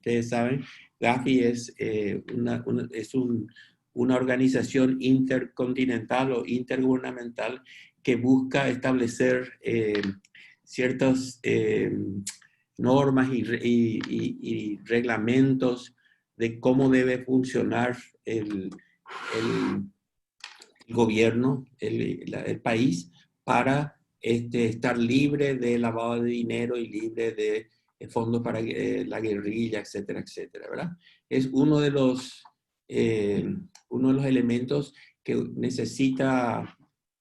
ustedes saben, Gavi es, una organización intercontinental o intergubernamental que busca establecer ciertas normas y reglamentos de cómo debe funcionar el gobierno, el país, para estar libre de lavado de dinero y libre de fondos para la guerrilla, etcétera, etcétera, ¿verdad? Es uno de los elementos que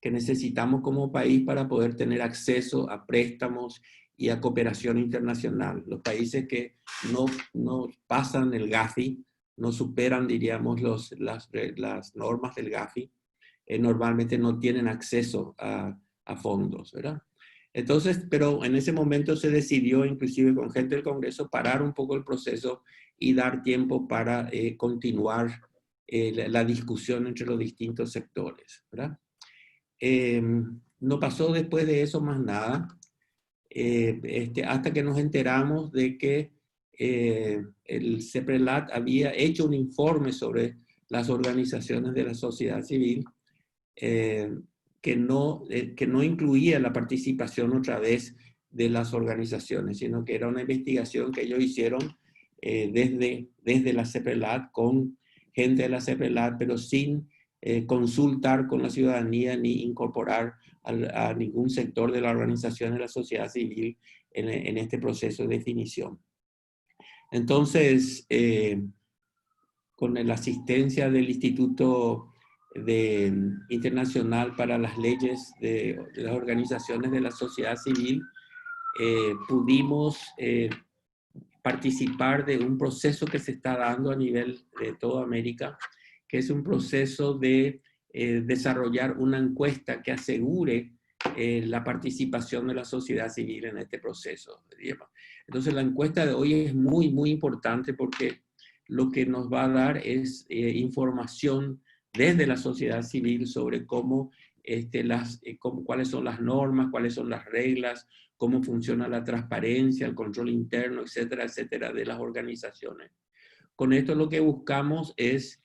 necesitamos como país para poder tener acceso a préstamos y a cooperación internacional. Los países que no pasan el Gafi, no superan, diríamos, las normas del Gafi, normalmente no tienen acceso a fondos, ¿verdad? Entonces, pero en ese momento se decidió, inclusive con gente del Congreso, parar un poco el proceso y dar tiempo para continuar la discusión entre los distintos sectores, ¿verdad? No pasó después de eso más nada, hasta que nos enteramos de que el CEPRELAT había hecho un informe sobre las organizaciones de la sociedad civil que no incluía la participación otra vez de las organizaciones, sino que era una investigación que ellos hicieron desde la CEPRELAT, con gente de la CEPRELAT, pero sin consultar con la ciudadanía ni incorporar a ningún sector de la organización de la sociedad civil en este proceso de definición. Entonces, con la asistencia del Instituto Internacional para las Leyes de las Organizaciones de la Sociedad Civil, pudimos participar de un proceso que se está dando a nivel de toda América, que es un proceso de desarrollar una encuesta que asegure la participación de la sociedad civil en este proceso. Entonces la encuesta de hoy es muy, muy importante porque lo que nos va a dar es información desde la sociedad civil sobre cómo, cuáles son las normas, cuáles son las reglas, cómo funciona la transparencia, el control interno, etcétera, etcétera, de las organizaciones. Con esto lo que buscamos es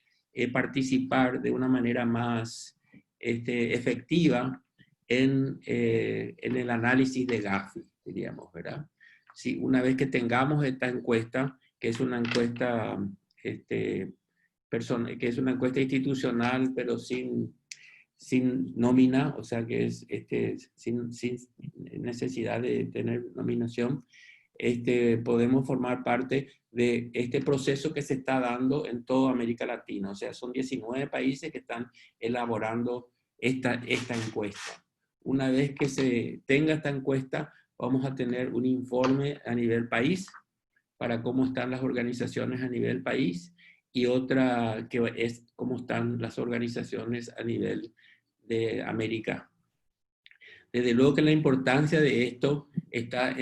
participar de una manera más efectiva en el análisis de Gafi, diríamos, ¿verdad? Sí, una vez que tengamos esta encuesta, que es una encuesta, que es una encuesta institucional, pero sin nómina, o sea que es sin necesidad de tener nominación, podemos formar parte de este proceso que se está dando en toda América Latina. O sea, son 19 países que están elaborando esta encuesta. Una vez que se tenga esta encuesta, vamos a tener un informe a nivel país para cómo están las organizaciones a nivel país, y otra que es cómo están las organizaciones a nivel de América. Desde luego que la importancia de esto está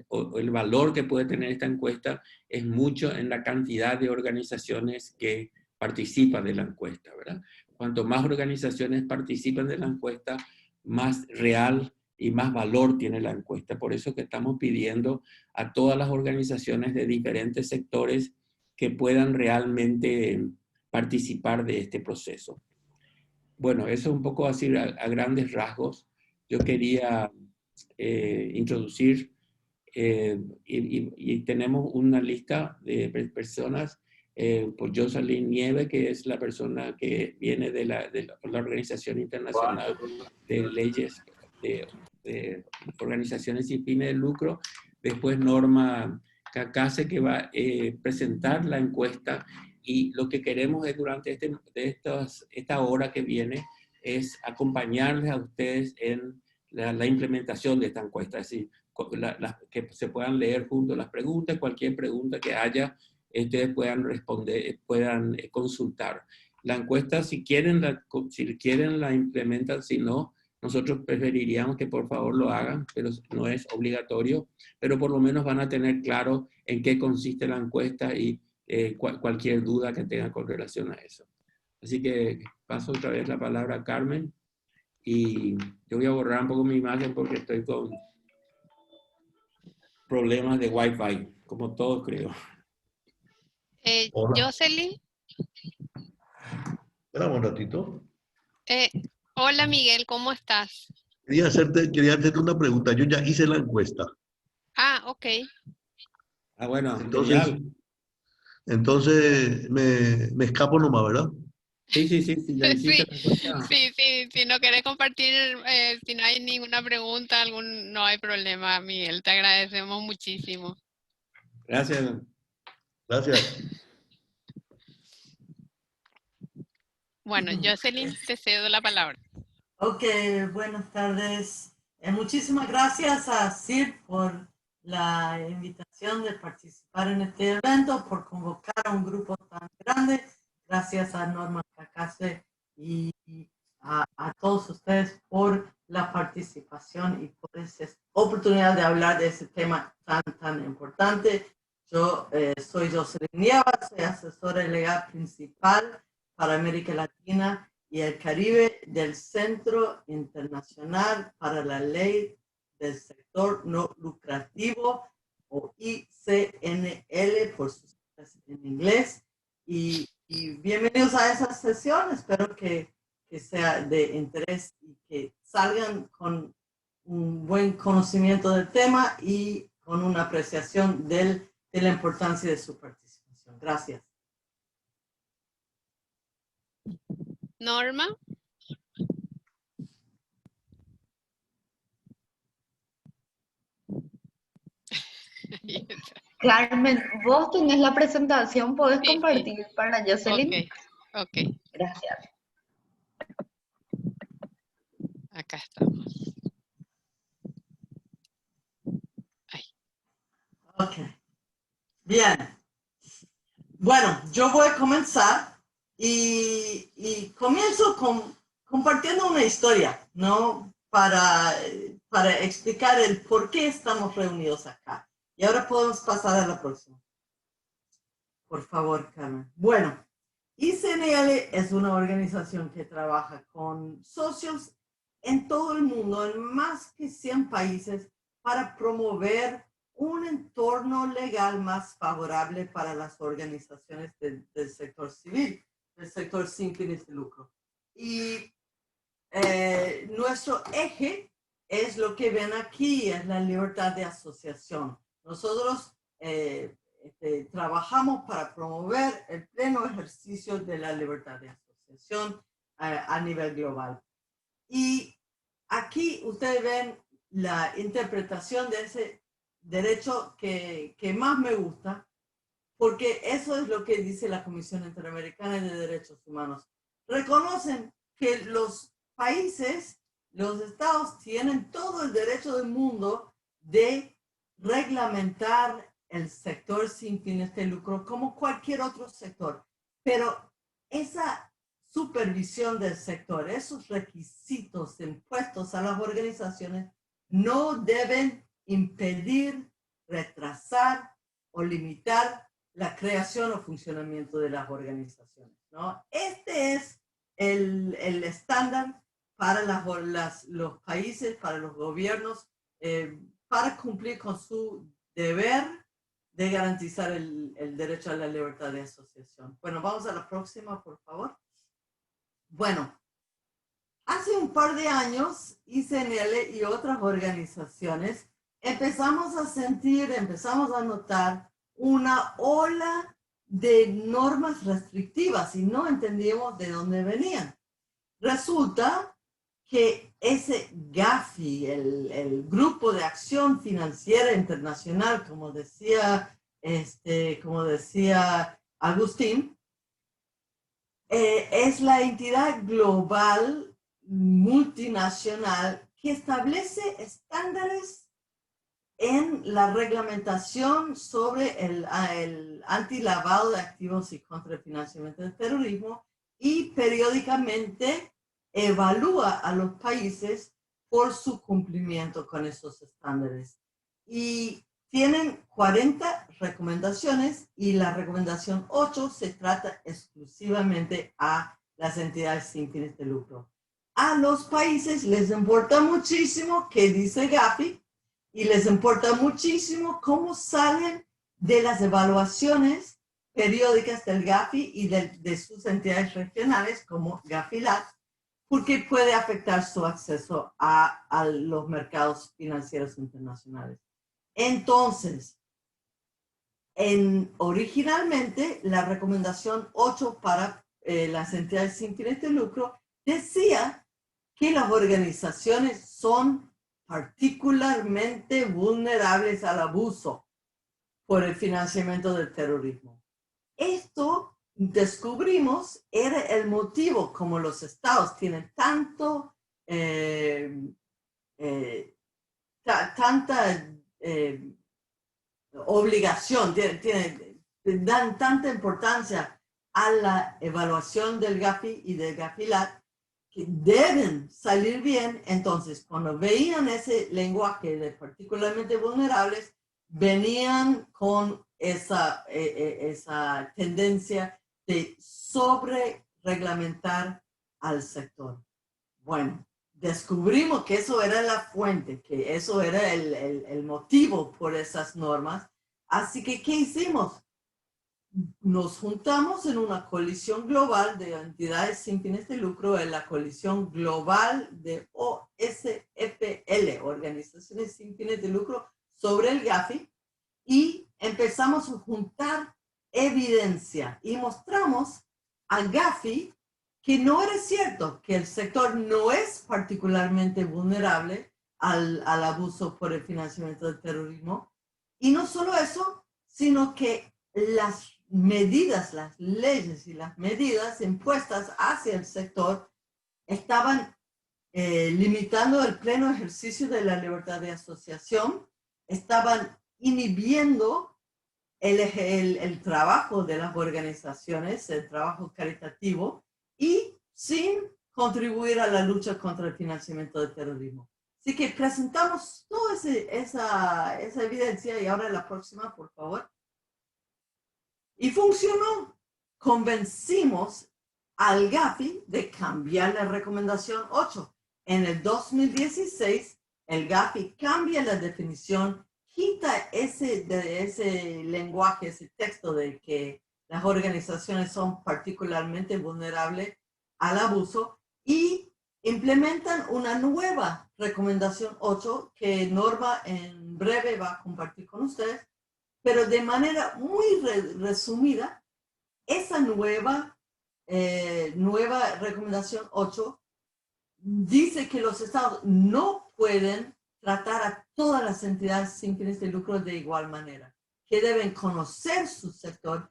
o el valor que puede tener esta encuesta es mucho en la cantidad de organizaciones que participan de la encuesta, ¿verdad? Cuanto más organizaciones participan de la encuesta, más real y más valor tiene la encuesta. Por eso que estamos pidiendo a todas las organizaciones de diferentes sectores que puedan realmente participar de este proceso. Bueno, eso un poco así a grandes rasgos. Yo quería introducir y tenemos una lista de personas, por Jocelyn Nieve, que es la persona que viene de la Organización Internacional de Leyes de Organizaciones sin fines de lucro. Después Norma Cacase, que va a presentar la encuesta, y lo que queremos es durante esta hora que viene es acompañarles a ustedes en la implementación de esta encuesta, es decir, que se puedan leer juntos las preguntas, cualquier pregunta que haya, ustedes puedan responder, puedan consultar. La encuesta, si quieren la implementan, si no, nosotros preferiríamos que por favor lo hagan, pero no es obligatorio, pero por lo menos van a tener claro en qué consiste la encuesta y cualquier duda que tengan con relación a eso. Así que paso otra vez la palabra a Carmen, y yo voy a borrar un poco mi imagen porque estoy con problemas de Wi-Fi, como todos creo. Hola. Jocelyn. Espera un ratito. Hola Miguel, ¿cómo estás? Quería hacerte una pregunta. Yo ya hice la encuesta. Ah, ok. Ah, bueno, Entonces, genial. me escapo nomás, ¿verdad? Sí, sí, sí, sí, ya hiciste Sí, la encuesta. sí, sí, si no querés compartir, si no hay ninguna pregunta, no hay problema, Miguel, te agradecemos muchísimo. Gracias. Gracias. Bueno, Jocelyn, te cedo la palabra. Ok, buenas tardes. Muchísimas gracias a CIR por la invitación de participar en este evento, por convocar a un grupo tan grande. Gracias a Norma Cacase y a todos ustedes por la participación y por esa oportunidad de hablar de ese tema tan importante. Yo soy Jocelyn Nieva, soy asesora legal principal para América Latina y el Caribe del Centro Internacional para la Ley del Sector No Lucrativo, o ICNL por sus siglas en inglés. Y bienvenidos a esa sesión. Espero que sea de interés y que salgan con un buen conocimiento del tema y con una apreciación de la importancia de su participación. Gracias. Norma. Carmen, vos tenés la presentación, ¿podés Sí, sí. compartir para Jocelyn? Ok. Gracias. Acá estamos. Ahí. Ok. Bien. Bueno, yo voy a comenzar y comienzo compartiendo una historia, ¿no? Para explicar el por qué estamos reunidos acá. Y ahora podemos pasar a la próxima. Por favor, Carmen. Bueno, ICNL es una organización que trabaja con socios en todo el mundo, en más que 100 países, para promover un entorno legal más favorable para las organizaciones del sector civil, del sector sin fines de lucro. Y nuestro eje es lo que ven aquí, es la libertad de asociación. Nosotros trabajamos para promover el pleno ejercicio de la libertad de asociación a nivel global. Y aquí ustedes ven la interpretación de ese derecho que más me gusta, porque eso es lo que dice la Comisión Interamericana de Derechos Humanos. Reconocen que los países, los estados tienen todo el derecho del mundo de reglamentar el sector sin fines de lucro como cualquier otro sector, pero esa supervisión del sector, esos requisitos impuestos a las organizaciones no deben impedir, retrasar o limitar la creación o funcionamiento de las organizaciones, ¿no? Este es el estándar para los países, para los gobiernos, para cumplir con su deber de garantizar el derecho a la libertad de asociación. Bueno, vamos a la próxima, por favor. Bueno, hace un par de años, ICNL y otras organizaciones empezamos a notar una ola de normas restrictivas y no entendíamos de dónde venían. Resulta que ese GAFI, el Grupo de Acción Financiera Internacional, como decía Agustín, es la entidad global multinacional que establece estándares en la reglamentación sobre el antilavado de activos y contra el financiamiento del terrorismo y periódicamente evalúa a los países por su cumplimiento con esos estándares. Y tienen 40 recomendaciones y la recomendación 8 se trata exclusivamente a las entidades sin fines de lucro. A los países les importa muchísimo qué dice GAFI y les importa muchísimo cómo salen de las evaluaciones, periódicas del Gafi y de sus entidades regionales como Gafilat, porque puede afectar su acceso a los mercados financieros internacionales. Entonces, originalmente la recomendación 8 para las entidades sin fines de lucro decía que las organizaciones son particularmente vulnerables al abuso por el financiamiento del terrorismo. Esto descubrimos era el motivo como los estados tienen tanta obligación, dan tanta importancia a la evaluación del Gafi y del Gafilat que deben salir bien. Entonces, cuando veían ese lenguaje de particularmente vulnerables, venían con esa tendencia de sobre-reglamentar al sector. Bueno, descubrimos que eso era la fuente, que eso era el motivo por esas normas. Así que, ¿qué hicimos? Nos juntamos en una coalición global de entidades sin fines de lucro, en la coalición global de OSFL, Organizaciones Sin Fines de Lucro, sobre el Gafi, y empezamos a juntar evidencia y mostramos al Gafi que no era cierto, que el sector no es particularmente vulnerable al abuso por el financiamiento del terrorismo. Y no solo eso, sino que las medidas, las leyes y las medidas impuestas hacia el sector estaban limitando el pleno ejercicio de la libertad de asociación, estaban inhibiendo el trabajo de las organizaciones, el trabajo caritativo, y sin contribuir a la lucha contra el financiamiento del terrorismo. Así que presentamos toda esa evidencia, y ahora la próxima, por favor. Y funcionó. Convencimos al Gafi de cambiar la recomendación 8. En el 2016, el Gafi cambia la definición, quita ese lenguaje, ese texto de que las organizaciones son particularmente vulnerables al abuso, y implementan una nueva recomendación 8 que Norma en breve va a compartir con ustedes, pero de manera muy resumida. Esa nueva recomendación 8 dice que los estados no pueden tratar a todas las entidades sin fines de lucro de igual manera, que deben conocer su sector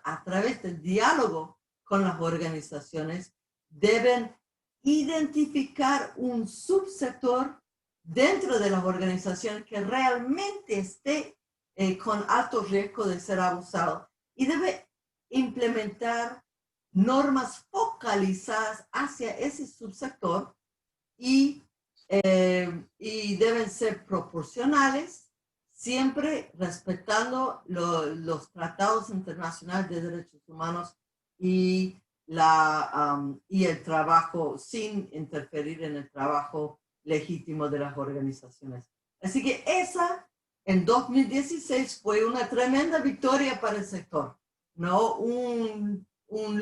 a través del diálogo con las organizaciones, deben identificar un subsector dentro de las organizaciones que realmente esté con alto riesgo de ser abusado, y debe implementar normas focalizadas hacia ese subsector, y deben ser proporcionales, siempre respetando los tratados internacionales de derechos humanos y el trabajo, sin interferir en el trabajo legítimo de las organizaciones. Así que esa, en 2016, fue una tremenda victoria para el sector, ¿no? Un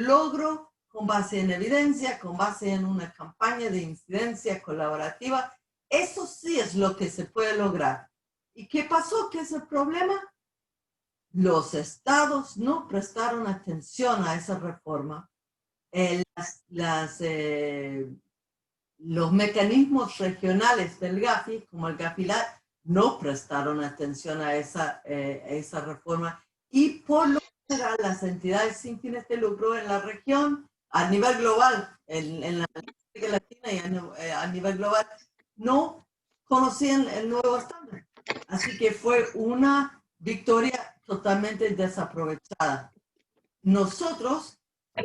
logro con base en evidencia, con base en una campaña de incidencia colaborativa. Eso sí es lo que se puede lograr. ¿Y qué pasó? ¿Qué es el problema? Los estados no prestaron atención a esa reforma. Los mecanismos regionales del Gafi, como el Gafilat, no prestaron atención a esa reforma, y por lo general las entidades sin fines de lucro en la región, a nivel global, en la América Latina y a nivel global, no conocían el nuevo estándar. Así que fue una victoria totalmente desaprovechada. Nosotros,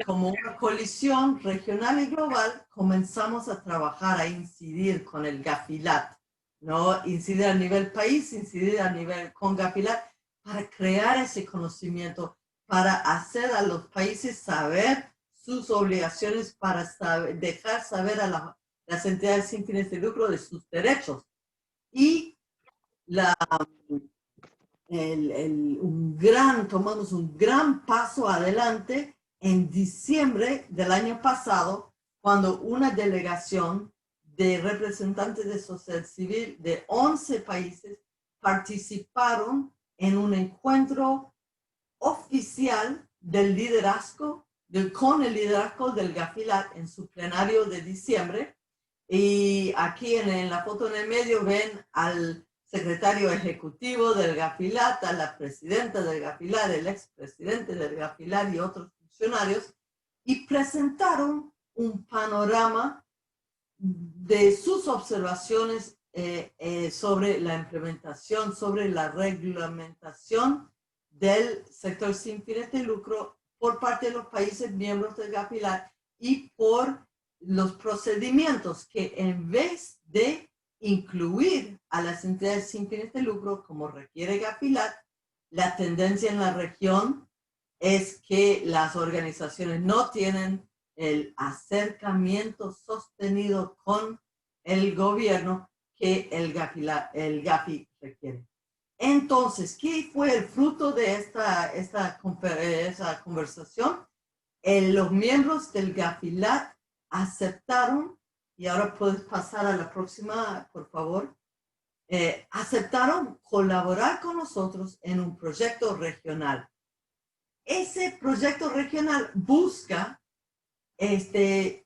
como una coalición regional y global, comenzamos a trabajar, a incidir con el Gafilat, ¿no? Incidir a nivel país, incidir a nivel con Gafilat, para crear ese conocimiento, para hacer a los países saber sus obligaciones, para dejar saber a las entidades sin fines de lucro de sus derechos. Y tomamos un gran paso adelante en diciembre del año pasado, cuando una delegación de representantes de sociedad civil de 11 países participaron en un encuentro oficial del liderazgo, con el liderazgo del Gafilat en su plenario de diciembre. Y aquí en la foto en el medio ven al secretario ejecutivo del Gafilat, a la presidenta del Gafilat, el expresidente del Gafilat y otros funcionarios, y presentaron un panorama de sus observaciones sobre la implementación, sobre la reglamentación del sector sin fines de lucro por parte de los países miembros del Gafilat y por los procedimientos que, en vez de incluir a las entidades sin fines de lucro como requiere Gafilat, la tendencia en la región es que las organizaciones no tienen el acercamiento sostenido con el gobierno que el Gafi requiere. Entonces, ¿qué fue el fruto de esa conversación? Los miembros del Gafilat aceptaron, y ahora puedes pasar a la próxima, por favor, aceptaron colaborar con nosotros en un proyecto regional. Ese proyecto regional busca ir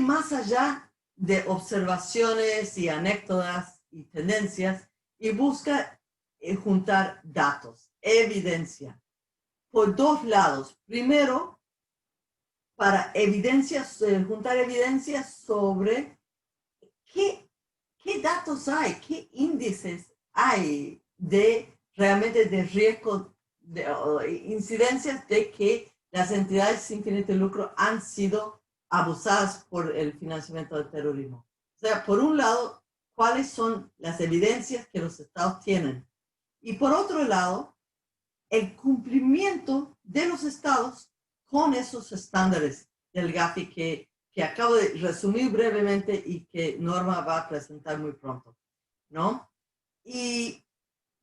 más allá de observaciones y anécdotas y tendencias y busca juntar datos, evidencia, por dos lados. Primero, para juntar evidencias sobre qué datos hay, qué índices hay realmente de riesgo, incidencias de que las entidades sin fines de lucro han sido abusadas por el financiamiento del terrorismo. O sea, por un lado, cuáles son las evidencias que los estados tienen. Y por otro lado, el cumplimiento de los estados con esos estándares del Gafi que acabo de resumir brevemente y que Norma va a presentar muy pronto, ¿no? Y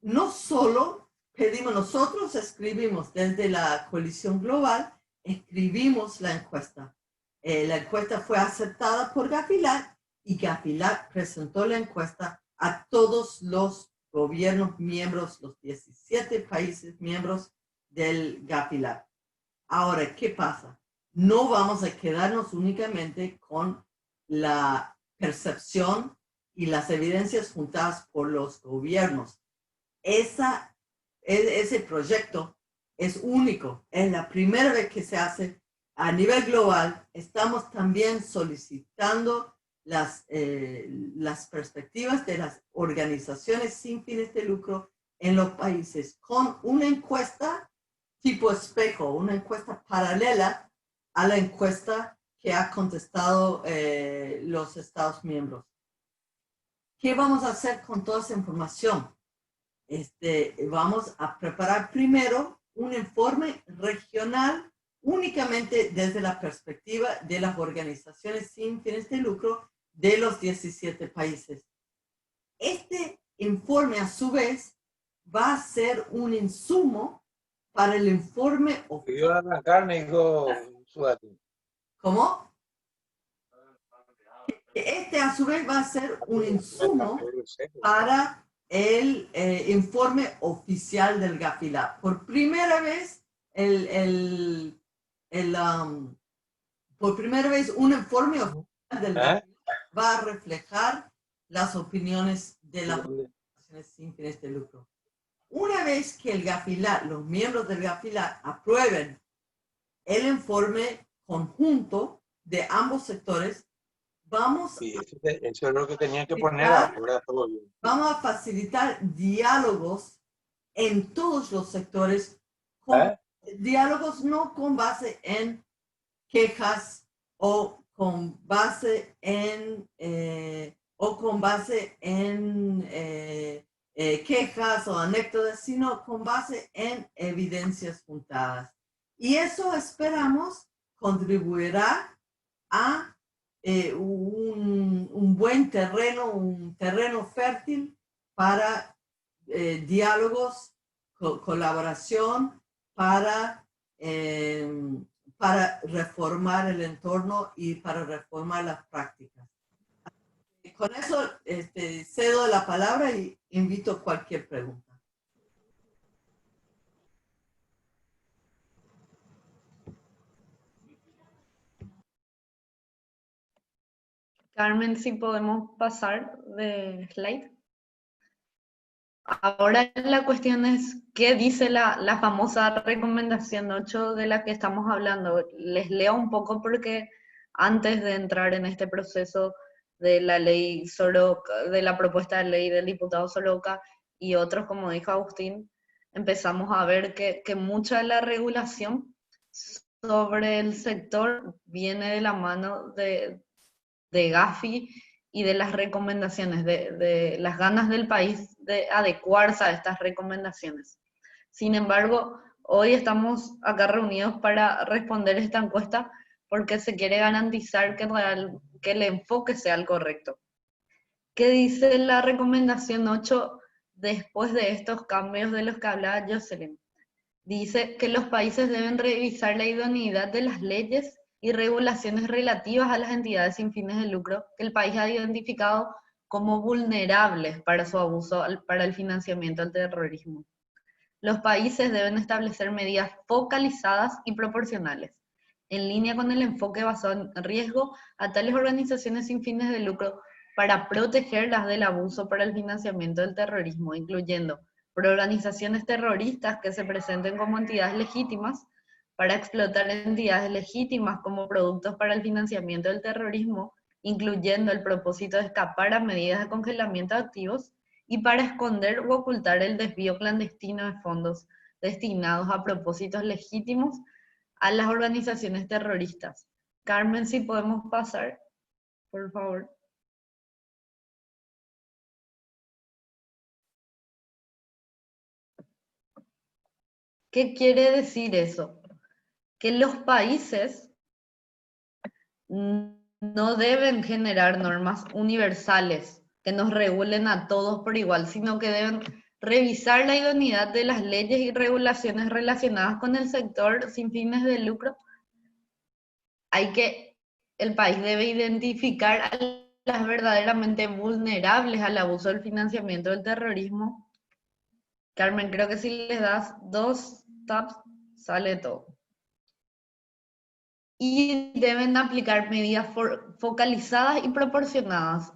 no solo pedimos, nosotros escribimos desde la Coalición Global, escribimos la encuesta. La encuesta fue aceptada por Gafilat y Gafilat presentó la encuesta a todos los gobiernos miembros, los 17 países miembros del Gafilat. Ahora, ¿qué pasa? No vamos a quedarnos únicamente con la percepción y las evidencias juntadas por los gobiernos. Ese proyecto es único. Es la primera vez que se hace a nivel global. Estamos también solicitando las perspectivas de las organizaciones sin fines de lucro en los países con una encuesta tipo espejo, una encuesta paralela a la encuesta que ha contestado los Estados miembros. ¿Qué vamos a hacer con toda esa información? Vamos a preparar primero un informe regional únicamente desde la perspectiva de las organizaciones sin fines de lucro de los 17 países. Este informe, a su vez, va a ser un insumo para el informe oficial. ¿Cómo? A su vez, va a ser un insumo para el informe oficial del Gafilat. Por primera vez, un informe oficial del Gafilat va a reflejar las opiniones de las organizaciones sin fines de lucro. Una vez que el Gafilat, los miembros del Gafilat aprueben el informe conjunto de ambos sectores, Sí, eso es lo que tenían que poner ahora. Vamos a facilitar diálogos en todos los sectores, diálogos no con base en quejas o con base en quejas o anécdotas, sino con base en evidencias juntadas. Y eso esperamos contribuirá a un buen terreno, un terreno fértil para diálogos, colaboración para reformar el entorno y para reformar las prácticas. Con eso cedo la palabra y invito cualquier pregunta. Carmen, si podemos pasar de slide. Ahora la cuestión es, ¿qué dice la famosa recomendación 8 de la que estamos hablando? Les leo un poco porque antes de entrar en este proceso de la ley Soroka, de la propuesta de ley del diputado Soroka y otros, como dijo Agustín, empezamos a ver que mucha de la regulación sobre el sector viene de la mano de Gafi y de las recomendaciones, de las ganas del país de adecuarse a estas recomendaciones. Sin embargo, hoy estamos acá reunidos para responder esta encuesta porque se quiere garantizar que el enfoque sea el correcto. ¿Qué dice la recomendación 8 después de estos cambios de los que hablaba Jocelyn? Dice que los países deben revisar la idoneidad de las leyes y regulaciones relativas a las entidades sin fines de lucro que el país ha identificado como vulnerables para su abuso para el financiamiento del terrorismo. Los países deben establecer medidas focalizadas y proporcionales, en línea con el enfoque basado en riesgo a tales organizaciones sin fines de lucro para protegerlas del abuso para el financiamiento del terrorismo, incluyendo por organizaciones terroristas que se presenten como entidades legítimas, para explotar entidades legítimas como productos para el financiamiento del terrorismo, incluyendo el propósito de escapar a medidas de congelamiento de activos, y para esconder u ocultar el desvío clandestino de fondos destinados a propósitos legítimos a las organizaciones terroristas. Carmen, si podemos pasar, por favor. ¿Qué quiere decir eso? Que los países no deben generar normas universales que nos regulen a todos por igual, sino que deben revisar la idoneidad de las leyes y regulaciones relacionadas con el sector sin fines de lucro. El país debe identificar a las verdaderamente vulnerables al abuso del financiamiento del terrorismo. Carmen, creo que si les das 2 taps, sale todo. Y deben aplicar medidas focalizadas y proporcionadas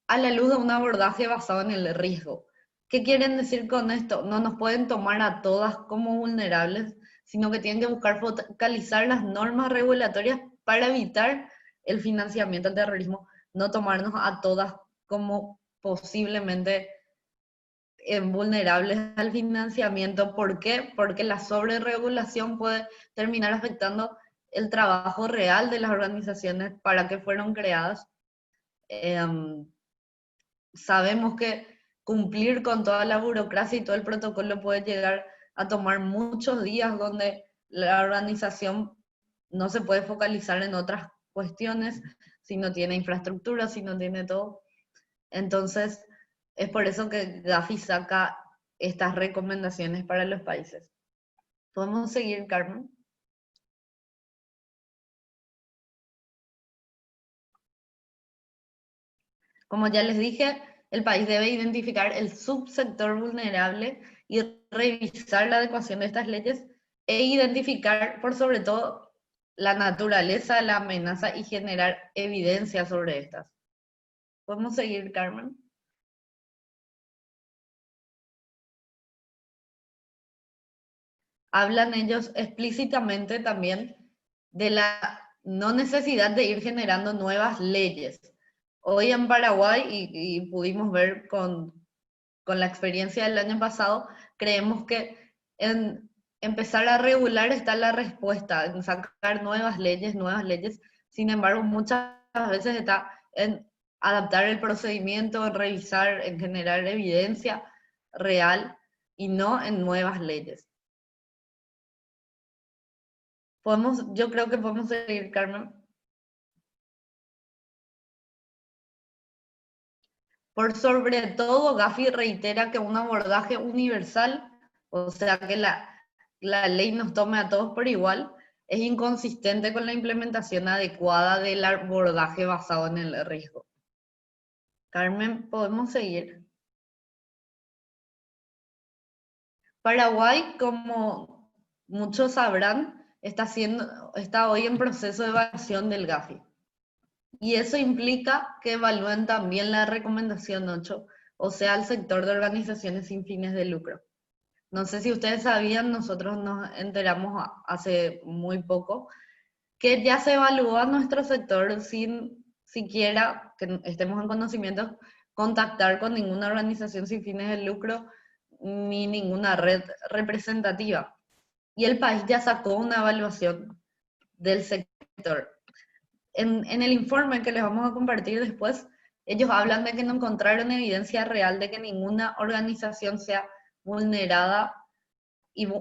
a la luz de un abordaje basado en el riesgo. ¿Qué quieren decir con esto? No nos pueden tomar a todas como vulnerables, sino que tienen que buscar focalizar las normas regulatorias para evitar el financiamiento del terrorismo, no tomarnos a todas como posiblemente vulnerables al financiamiento. ¿Por qué? Porque la sobreregulación puede terminar afectando el trabajo real de las organizaciones para que fueron creadas. Sabemos que cumplir con toda la burocracia y todo el protocolo puede llegar a tomar muchos días donde la organización no se puede focalizar en otras cuestiones si no tiene infraestructura, si no tiene todo. Entonces, es por eso que Gafi saca estas recomendaciones para los países. ¿Podemos seguir, Carmen? Como ya les dije, el país debe identificar el subsector vulnerable y revisar la adecuación de estas leyes e identificar, por sobre todo, la naturaleza de la amenaza y generar evidencia sobre estas. ¿Podemos seguir, Carmen? Hablan ellos explícitamente también de la no necesidad de ir generando nuevas leyes. Hoy en Paraguay, y pudimos ver con la experiencia del año pasado, creemos que en empezar a regular está la respuesta, en sacar nuevas leyes, sin embargo muchas veces está en adaptar el procedimiento, en revisar, en generar evidencia real y no en nuevas leyes. Yo creo que podemos seguir, Carmen. Por sobre todo, Gafi reitera que un abordaje universal, o sea, que la ley nos tome a todos por igual, es inconsistente con la implementación adecuada del abordaje basado en el riesgo. Carmen, ¿podemos seguir? Paraguay, como muchos sabrán, está hoy en proceso de evaluación del Gafi. Y eso implica que evalúen también la recomendación 8, o sea, el sector de organizaciones sin fines de lucro. No sé si ustedes sabían, nosotros nos enteramos hace muy poco, que ya se evalúa nuestro sector sin siquiera que estemos en conocimiento, contactar con ninguna organización sin fines de lucro ni ninguna red representativa. Y el país ya sacó una evaluación del sector. En el informe que les vamos a compartir después, ellos hablan de que no encontraron evidencia real de que ninguna organización sea vulnerada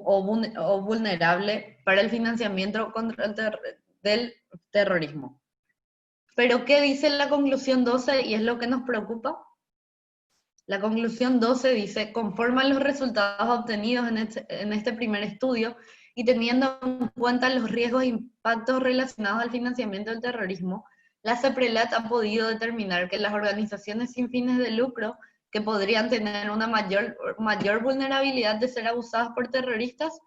o vulnerable para el financiamiento del terrorismo. Pero ¿qué dice la conclusión 12? Y es lo que nos preocupa. La conclusión 12 dice, conforme a los resultados obtenidos en este primer estudio y teniendo en cuenta los riesgos e impactos relacionados al financiamiento del terrorismo, la CEPRELAT ha podido determinar que las organizaciones sin fines de lucro que podrían tener una mayor vulnerabilidad de ser abusadas por terroristas,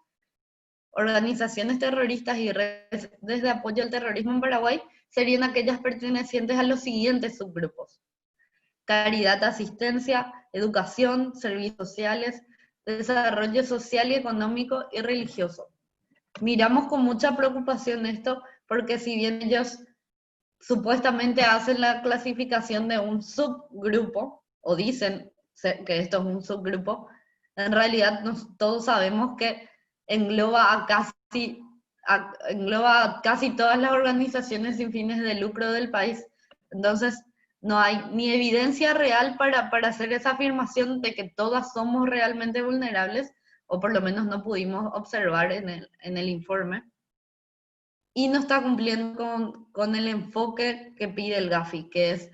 organizaciones terroristas y redes de apoyo al terrorismo en Paraguay, serían aquellas pertenecientes a los siguientes subgrupos: caridad, asistencia, educación, servicios sociales, desarrollo social y económico y religioso. Miramos con mucha preocupación esto porque si bien ellos supuestamente hacen la clasificación de un subgrupo, o dicen que esto es un subgrupo, en realidad todos sabemos que engloba engloba casi todas las organizaciones sin fines de lucro del país. Entonces, no hay ni evidencia real para hacer esa afirmación de que todas somos realmente vulnerables, o por lo menos no pudimos observar en el informe. Y no está cumpliendo con el enfoque que pide el Gafi, que es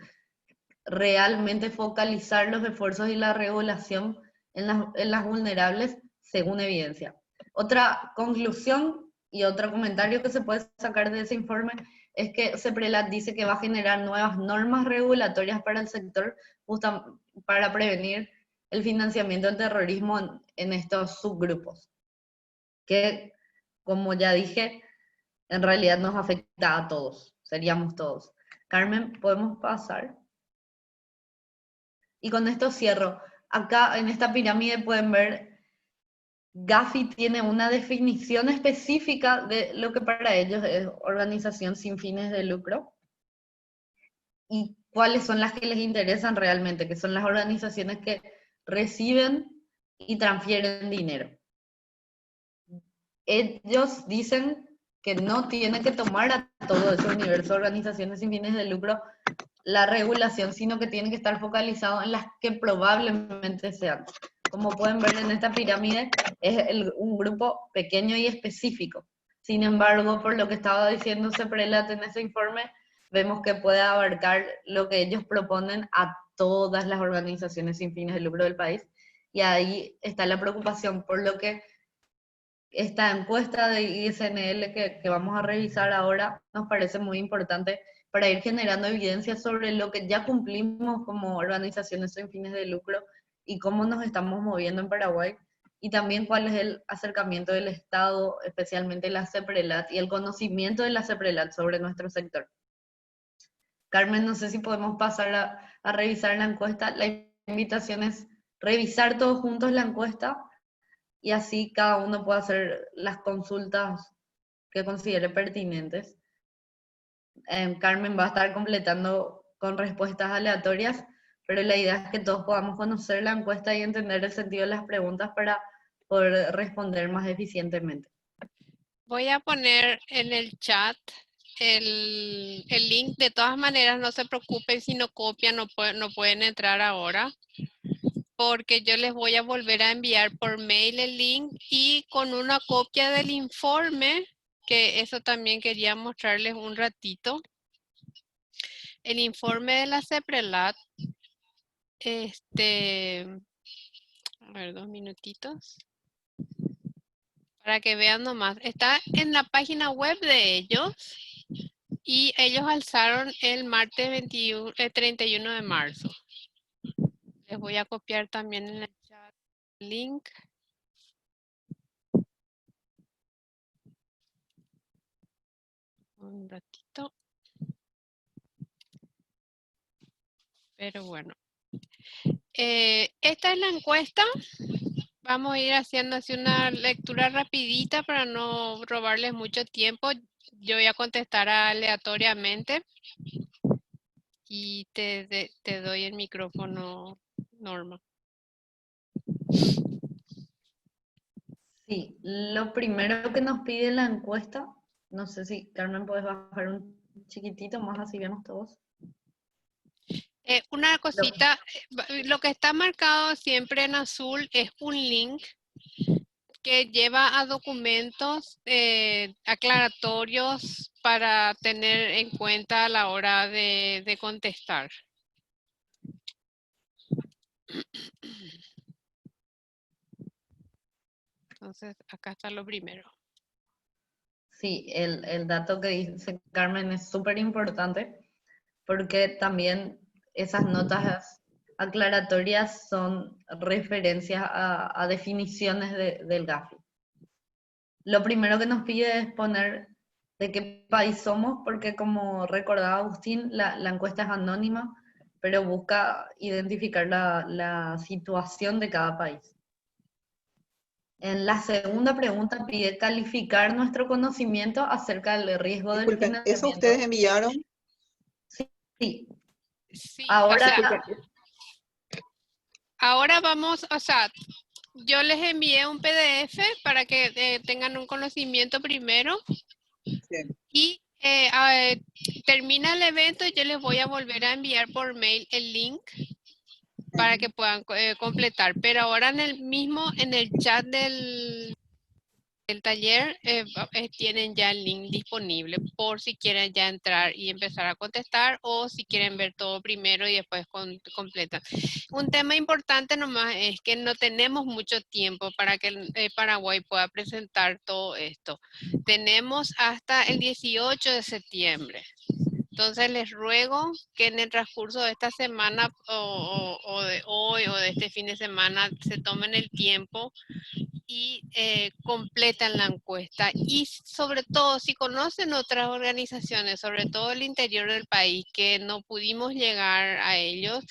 realmente focalizar los esfuerzos y la regulación en las vulnerables según evidencia. Otra conclusión y otro comentario que se puede sacar de ese informe es que CEPRELAT dice que va a generar nuevas normas regulatorias para el sector para prevenir el financiamiento del terrorismo en estos subgrupos, que, como ya dije, en realidad nos afecta a todos, seríamos todos. Carmen, ¿podemos pasar? Y con esto cierro. Acá en esta pirámide pueden ver, Gafi tiene una definición específica de lo que para ellos es organización sin fines de lucro y cuáles son las que les interesan realmente, que son las organizaciones que reciben y transfieren dinero. Ellos dicen que no tiene que tomar a todo ese universo de organizaciones sin fines de lucro la regulación, sino que tiene que estar focalizado en las que probablemente sean. Como pueden ver en esta pirámide, es un grupo pequeño y específico. Sin embargo, por lo que estaba diciendo CEPRELAT en ese informe, vemos que puede abarcar lo que ellos proponen a todas las organizaciones sin fines de lucro del país. Y ahí está la preocupación, por lo que esta encuesta de ISNL que vamos a revisar ahora nos parece muy importante para ir generando evidencia sobre lo que ya cumplimos como organizaciones sin fines de lucro y cómo nos estamos moviendo en Paraguay, y también cuál es el acercamiento del Estado, especialmente la CEPRELAT, y el conocimiento de la CEPRELAT sobre nuestro sector. Carmen, no sé si podemos pasar a revisar la encuesta. La invitación es revisar todos juntos la encuesta, y así cada uno puede hacer las consultas que considere pertinentes. Carmen va a estar completando con respuestas aleatorias, pero la idea es que todos podamos conocer la encuesta y entender el sentido de las preguntas para poder responder más eficientemente. Voy a poner en el chat el link. De todas maneras, no se preocupen si no copian, no pueden entrar ahora, porque yo les voy a volver a enviar por mail el link y con una copia del informe, que eso también quería mostrarles un ratito. El informe de la CEPRELAT A ver, 2 minutitos. Para que vean nomás. Está en la página web de ellos. Y ellos alzaron el martes 31 de marzo. Les voy a copiar también en el chat el link. Un ratito. Pero bueno. Esta es la encuesta. Vamos a ir haciendo así una lectura rapidita para no robarles mucho tiempo. Yo voy a contestar aleatoriamente. Y te doy el micrófono, Norma. Sí, lo primero que nos pide la encuesta, no sé si Carmen puedes bajar un chiquitito más así vemos todos. Una cosita, lo que está marcado siempre en azul es un link que lleva a documentos aclaratorios para tener en cuenta a la hora de contestar. Entonces, acá está lo primero. Sí, el dato que dice Carmen es súper importante porque también esas notas aclaratorias son referencias a definiciones del GAFI. Lo primero que nos pide es poner de qué país somos, porque como recordaba Agustín, la encuesta es anónima, pero busca identificar la situación de cada país. En la segunda pregunta pide calificar nuestro conocimiento acerca del riesgo del Disculpen, financiamiento. ¿eso ustedes enviaron? Sí. Sí, Ahora, ahora vamos, o sea, yo les envié un PDF para que tengan un conocimiento primero. Sí. Y termina el evento y yo les voy a volver a enviar por mail el link para que puedan completar. Pero ahora en el chat del taller tienen ya el link disponible por si quieren ya entrar y empezar a contestar o si quieren ver todo primero y después completan. Un tema importante nomás es que no tenemos mucho tiempo para que Paraguay pueda presentar todo esto. Tenemos hasta el 18 de septiembre. Entonces les ruego que en el transcurso de esta semana o de hoy o de este fin de semana se tomen el tiempo y completan la encuesta. Y sobre todo, si conocen otras organizaciones, sobre todo el interior del país, que no pudimos llegar a ellos,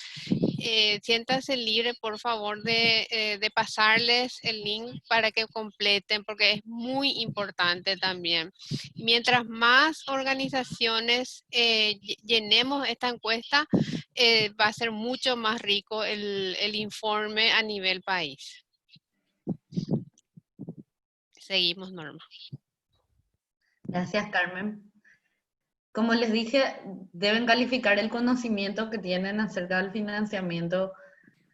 siéntanse libre, por favor, de pasarles el link para que completen, porque es muy importante también. Mientras más organizaciones llenemos esta encuesta, va a ser mucho más rico el informe a nivel país. Seguimos, Norma. gracias, Carmen. Como les dije, deben calificar el conocimiento que tienen acerca del financiamiento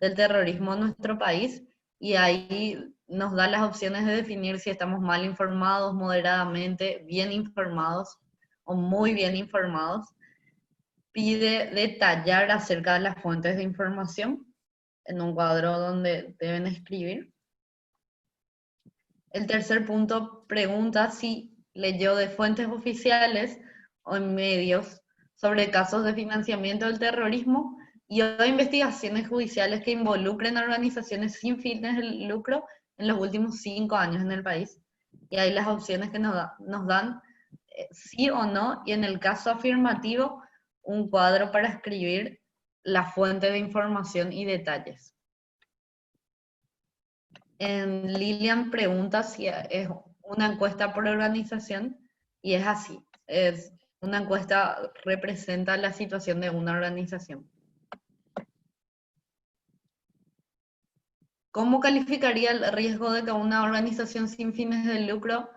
del terrorismo en nuestro país y ahí nos da las opciones de definir si estamos mal informados, moderadamente, bien informados o muy bien informados. Pide detallar acerca de las fuentes de información en un cuadro donde deben escribir. El tercer punto pregunta si leyó de fuentes oficiales o en medios sobre casos de financiamiento del terrorismo y o investigaciones judiciales que involucren a organizaciones sin fines de lucro en los últimos 5 años en el país. Y ahí las opciones que nos dan sí o no, y en el caso afirmativo, un cuadro para escribir la fuente de información y detalles. Lilian pregunta si es una encuesta por organización, y es así. Es una encuesta representa la situación de una organización. ¿Cómo calificaría el riesgo de que una organización sin fines de lucro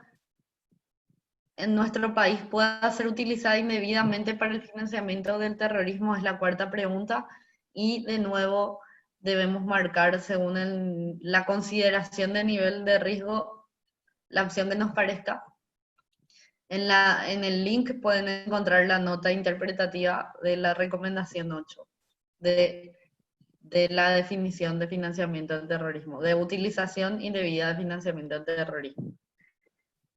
en nuestro país pueda ser utilizada indebidamente para el financiamiento del terrorismo? Es la cuarta pregunta, y de nuevo debemos marcar según la consideración de nivel de riesgo la opción que nos parezca. En el link pueden encontrar la nota interpretativa de la recomendación 8, de de la definición de financiamiento del terrorismo, de utilización indebida de financiamiento del terrorismo.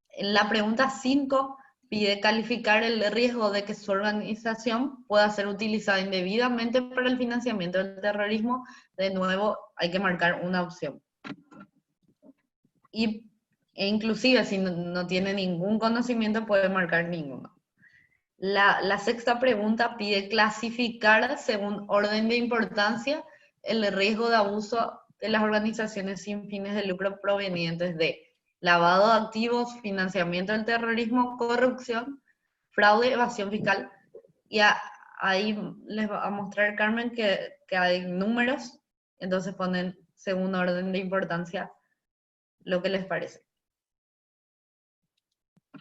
En la pregunta 5 pide calificar el riesgo de que su organización pueda ser utilizada indebidamente para el financiamiento del terrorismo. De nuevo, hay que marcar una opción. E inclusive si no tiene ningún conocimiento, puede marcar ninguno. La sexta pregunta pide clasificar según orden de importancia el riesgo de abuso de las organizaciones sin fines de lucro provenientes de lavado de activos, financiamiento del terrorismo, corrupción, fraude, evasión fiscal. Y ahí les va a mostrar Carmen que hay números, entonces ponen según orden de importancia lo que les parece.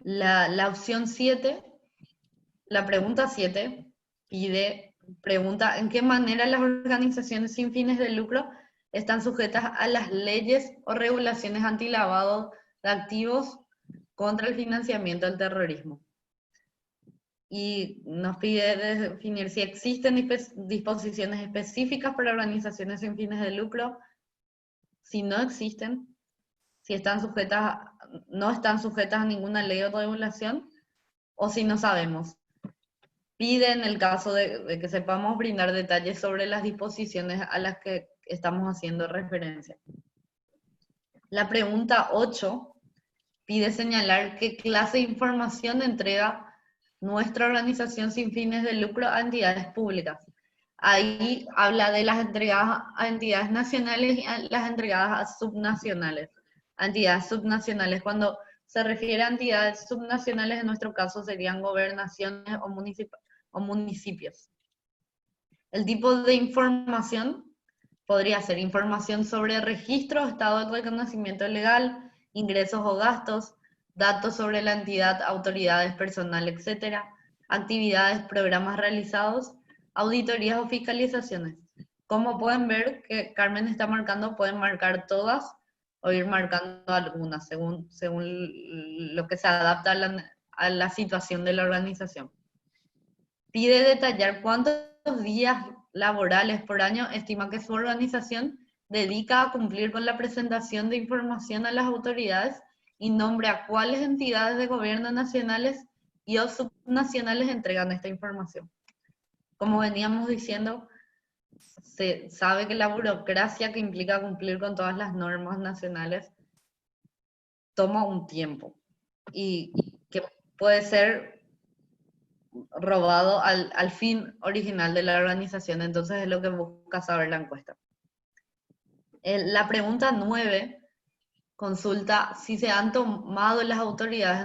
La opción 7, la pregunta 7, pregunta en qué manera las organizaciones sin fines de lucro están sujetas a las leyes o regulaciones antilavado de activos contra el financiamiento del terrorismo. Y nos pide definir si existen disposiciones específicas para organizaciones sin fines de lucro, si no existen, si no están sujetas a ninguna ley o regulación, o si no sabemos. Pide en el caso de que sepamos brindar detalles sobre las disposiciones a las que estamos haciendo referencia. La pregunta 8 pide señalar qué clase de información entrega nuestra organización sin fines de lucro a entidades públicas. Ahí habla de las entregadas a entidades nacionales y las entregadas a subnacionales. A entidades subnacionales, cuando se refiere a entidades subnacionales, en nuestro caso serían gobernaciones o municipios. El tipo de información podría ser información sobre registro, estado de reconocimiento legal, ingresos o gastos, datos sobre la entidad, autoridades, personal, etc., actividades, programas realizados, auditorías o fiscalizaciones. Como pueden ver que Carmen está marcando, pueden marcar todas o ir marcando algunas según lo que se adapta a la situación de la organización. Pide detallar cuántos días laborales por año estima que su organización dedica a cumplir con la presentación de información a las autoridades y nombre a cuáles entidades de gobierno nacionales y o subnacionales entregan esta información. Como veníamos diciendo, se sabe que la burocracia que implica cumplir con todas las normas nacionales toma un tiempo y que puede ser robado al fin original de la organización. Entonces es lo que busca saber la encuesta. La pregunta 9 consulta si han tomado las autoridades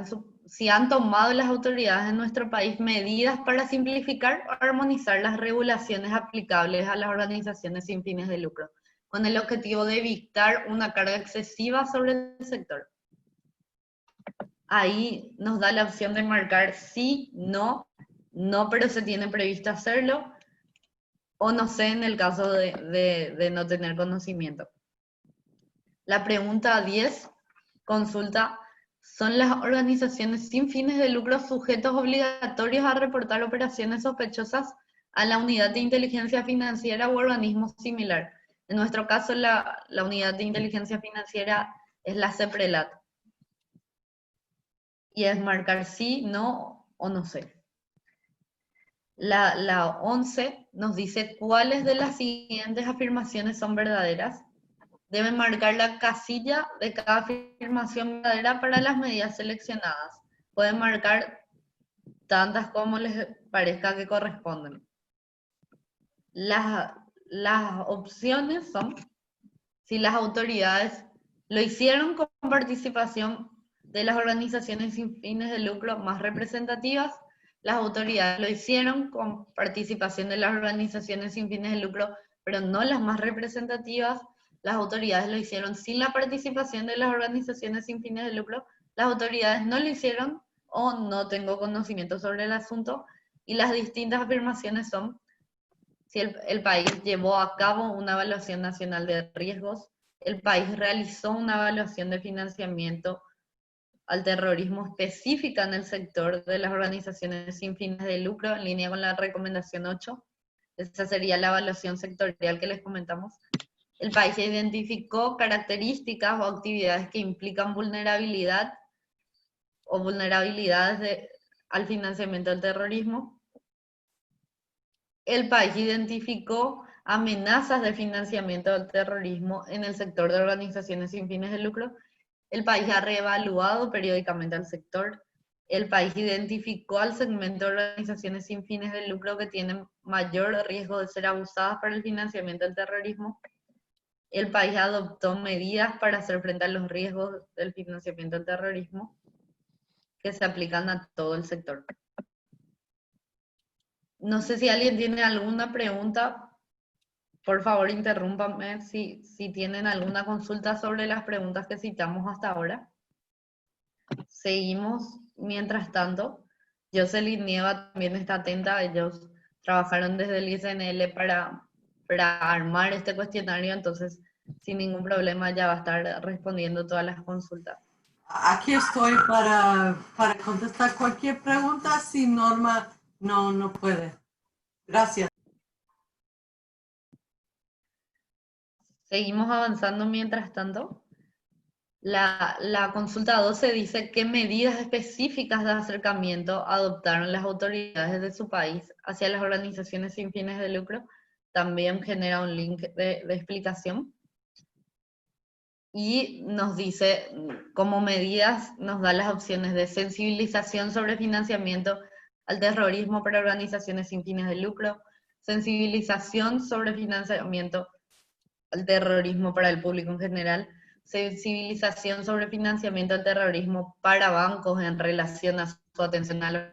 en nuestro país medidas para simplificar o armonizar las regulaciones aplicables a las organizaciones sin fines de lucro, con el objetivo de evitar una carga excesiva sobre el sector. Ahí nos da la opción de marcar sí, no, pero se tiene previsto hacerlo, o no sé en el caso de no tener conocimiento. La pregunta 10 consulta, ¿son las organizaciones sin fines de lucro sujetos obligatorios a reportar operaciones sospechosas a la unidad de inteligencia financiera u organismo similar? En nuestro caso, la unidad de inteligencia financiera es la CEPRELAT. Y es marcar sí, no o no sé. La 11 nos dice cuáles de las siguientes afirmaciones son verdaderas. Deben marcar la casilla de cada afirmación verdadera para las medidas seleccionadas. Pueden marcar tantas como les parezca que corresponden. Las opciones son si las autoridades lo hicieron con participación de las organizaciones sin fines de lucro más representativas, las autoridades lo hicieron con participación de las organizaciones sin fines de lucro, pero no las más representativas, las autoridades lo hicieron sin la participación de las organizaciones sin fines de lucro, las autoridades no lo hicieron o no tengo conocimiento sobre el asunto, y las distintas afirmaciones son si el país llevó a cabo una evaluación nacional de riesgos, el país realizó una evaluación de financiamiento al terrorismo específica en el sector de las organizaciones sin fines de lucro, en línea con la recomendación 8, Esa sería la evaluación sectorial que les comentamos. El país identificó características o actividades que implican vulnerabilidad o vulnerabilidades al financiamiento del terrorismo. El país identificó amenazas de financiamiento del terrorismo en el sector de organizaciones sin fines de lucro. El país ha reevaluado periódicamente al sector. El país identificó al segmento de organizaciones sin fines de lucro que tienen mayor riesgo de ser abusadas para el financiamiento del terrorismo. El país adoptó medidas para hacer frente a los riesgos del financiamiento del terrorismo que se aplican a todo el sector. No sé si alguien tiene alguna pregunta. Por favor, interrúmpame si tienen alguna consulta sobre las preguntas que citamos hasta ahora. Seguimos. Mientras tanto, Jocelyn Nieva también está atenta. Ellos trabajaron desde el ICNL para armar este cuestionario, entonces sin ningún problema ya va a estar respondiendo todas las consultas. Aquí estoy para contestar cualquier pregunta si Norma no puede. Gracias. Seguimos avanzando mientras tanto. La consulta 12 dice qué medidas específicas de acercamiento adoptaron las autoridades de su país hacia las organizaciones sin fines de lucro. También genera un link de explicación. Y nos dice, como medidas, nos da las opciones de sensibilización sobre financiamiento al terrorismo para organizaciones sin fines de lucro, sensibilización sobre financiamiento al terrorismo para el público en general, sensibilización sobre financiamiento al terrorismo para bancos en relación a su atención a los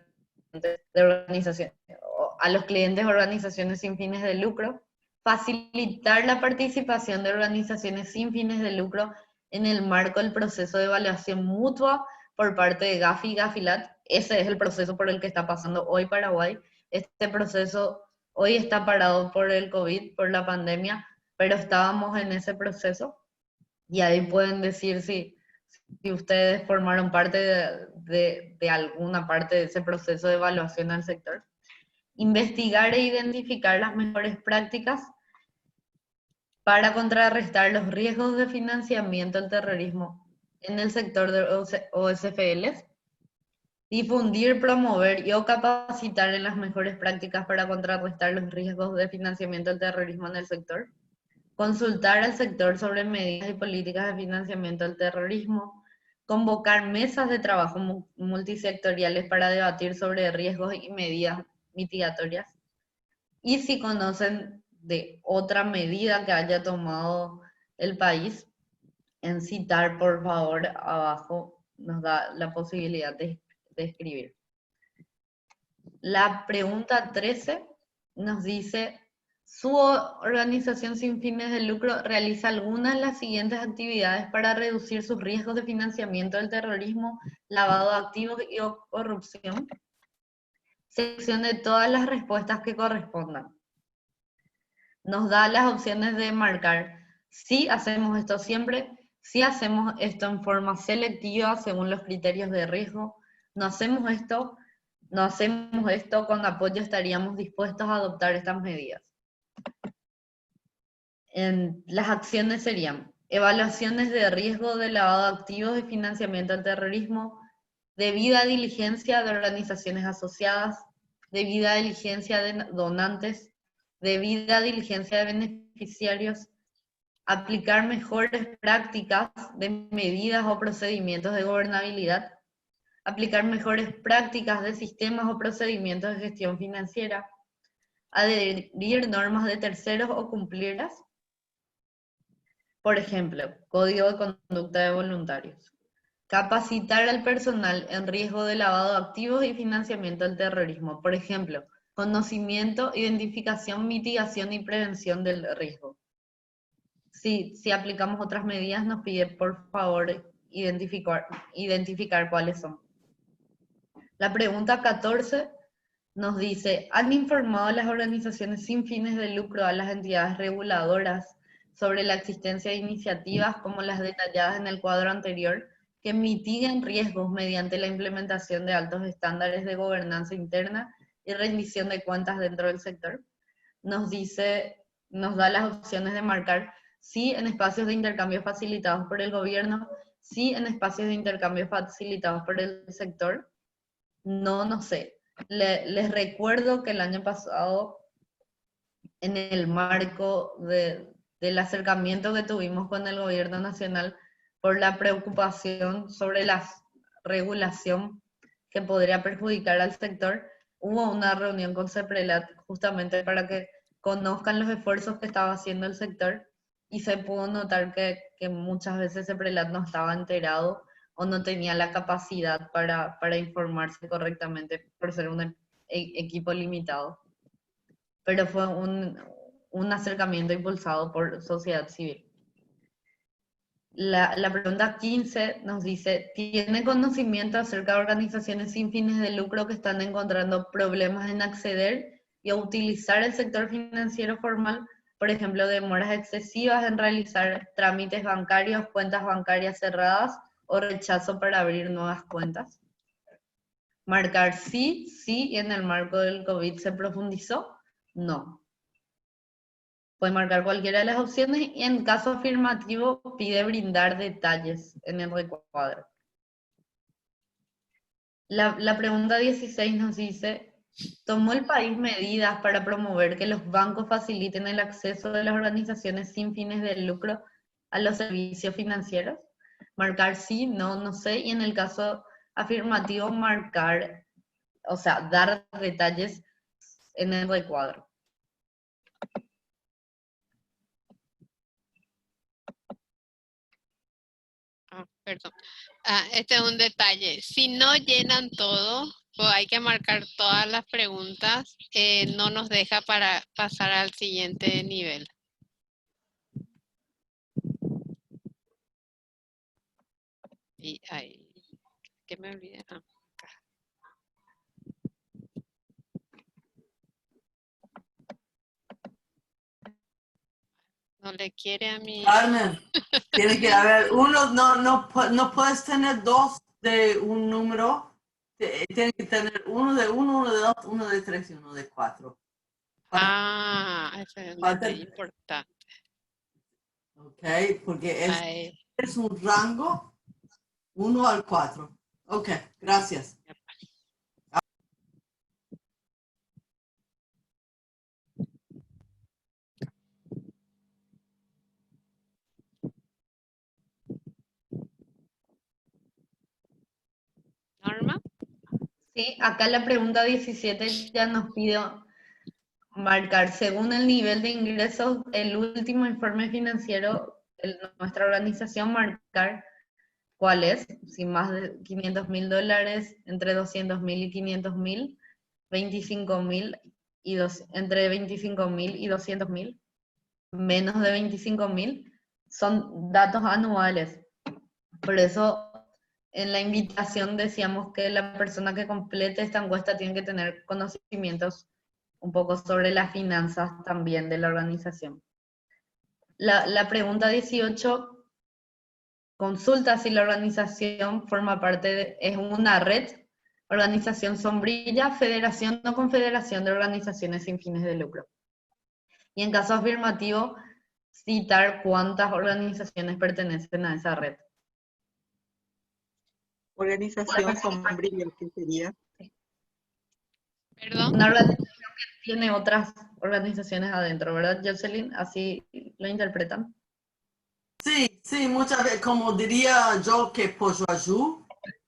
clientes de organizaciones sin fines de lucro, facilitar la participación de organizaciones sin fines de lucro en el marco del proceso de evaluación mutua por parte de Gafi y Gafilat. Ese es el proceso por el que está pasando hoy Paraguay. Este proceso hoy está parado por el COVID, por la pandemia, pero estábamos en ese proceso y ahí pueden decir si ustedes formaron parte de alguna parte de ese proceso de evaluación al sector. Investigar e identificar las mejores prácticas para contrarrestar los riesgos de financiamiento del terrorismo en el sector de OSFLs. Difundir, promover y o capacitar en las mejores prácticas para contrarrestar los riesgos de financiamiento del terrorismo en el sector. Consultar al sector sobre medidas y políticas de financiamiento del terrorismo, convocar mesas de trabajo multisectoriales para debatir sobre riesgos y medidas mitigatorias. Y si conocen de otra medida que haya tomado el país, en citar, por favor, abajo nos da la posibilidad de escribir. La pregunta 13 nos dice: ¿su organización sin fines de lucro realiza algunas de las siguientes actividades para reducir sus riesgos de financiamiento del terrorismo, lavado de activos y corrupción? Seleccione todas las respuestas que correspondan. Nos da las opciones de marcar si hacemos esto siempre, si hacemos esto en forma selectiva según los criterios de riesgo, no hacemos esto, con apoyo estaríamos dispuestos a adoptar estas medidas. Las acciones serían evaluaciones de riesgo de lavado de activos y financiamiento al terrorismo, debida diligencia de organizaciones asociadas, debida diligencia de donantes, debida diligencia de beneficiarios, aplicar mejores prácticas de medidas o procedimientos de gobernabilidad, aplicar mejores prácticas de sistemas o procedimientos de gestión financiera, adherir normas de terceros o cumplirlas. Por ejemplo, Código de Conducta de Voluntarios. Capacitar al personal en riesgo de lavado de activos y financiamiento del terrorismo. Por ejemplo, conocimiento, identificación, mitigación y prevención del riesgo. Si aplicamos otras medidas, nos pide por favor identificar cuáles son. La pregunta 14 nos dice: ¿han informado las organizaciones sin fines de lucro a las entidades reguladoras sobre la existencia de iniciativas como las detalladas en el cuadro anterior que mitiguen riesgos mediante la implementación de altos estándares de gobernanza interna y rendición de cuentas dentro del sector? nos da las opciones de marcar sí en espacios de intercambio facilitados por el gobierno, sí en espacios de intercambio facilitados por el sector. No sé. Les recuerdo que el año pasado, en el marco del acercamiento que tuvimos con el gobierno nacional por la preocupación sobre la regulación que podría perjudicar al sector, hubo una reunión con CEPRELAT justamente para que conozcan los esfuerzos que estaba haciendo el sector, y se pudo notar que muchas veces CEPRELAT no estaba enterado o no tenía la capacidad para informarse correctamente por ser un equipo limitado. Pero fue un acercamiento impulsado por sociedad civil. La pregunta 15 nos dice, ¿tiene conocimiento acerca de organizaciones sin fines de lucro que están encontrando problemas en acceder y a utilizar el sector financiero formal? Por ejemplo, demoras excesivas en realizar trámites bancarios, cuentas bancarias cerradas o rechazo para abrir nuevas cuentas. Marcar sí, sí, y en el marco del COVID se profundizó, no. Puede marcar cualquiera de las opciones y en caso afirmativo pide brindar detalles en el recuadro. La pregunta 16 nos dice, ¿tomó el país medidas para promover que los bancos faciliten el acceso de las organizaciones sin fines de lucro a los servicios financieros? Marcar sí, no sé, y en el caso afirmativo marcar, o sea, dar detalles en el recuadro. Perdón. Este es un detalle. Si no llenan todo, pues hay que marcar todas las preguntas. No nos deja para pasar al siguiente nivel. Y ahí, ¿qué me olvidé? Acá. No le quiere a mi... Carmen, tiene que haber uno, no puedes tener dos de un número, tiene que tener uno de 1, uno de 2, uno de 3 y uno de 4. Ese es un detalle importante. Ok, porque es un rango 1 al 4. Ok, gracias. Norma. Sí, acá la pregunta 17 ya nos pide marcar, según el nivel de ingresos, el último informe financiero de nuestra organización, marcar cuál es, si más de $500,000, entre 200,000 y 500,000, 25,000 y entre 25,000 y 200,000, menos de 25,000, son datos anuales. Por eso en la invitación decíamos que la persona que complete esta encuesta tiene que tener conocimientos un poco sobre las finanzas también de la organización. La pregunta 18 consulta si la organización forma parte es una red, organización sombrilla, federación o confederación de organizaciones sin fines de lucro. Y en caso afirmativo, citar cuántas organizaciones pertenecen a esa red. Organización sombrilla, ¿qué sería? Perdón. Una organización que tiene otras organizaciones adentro, ¿verdad, Jocelyn? Así lo interpretan. Sí, muchas veces, como diría yo que Pollo Ayú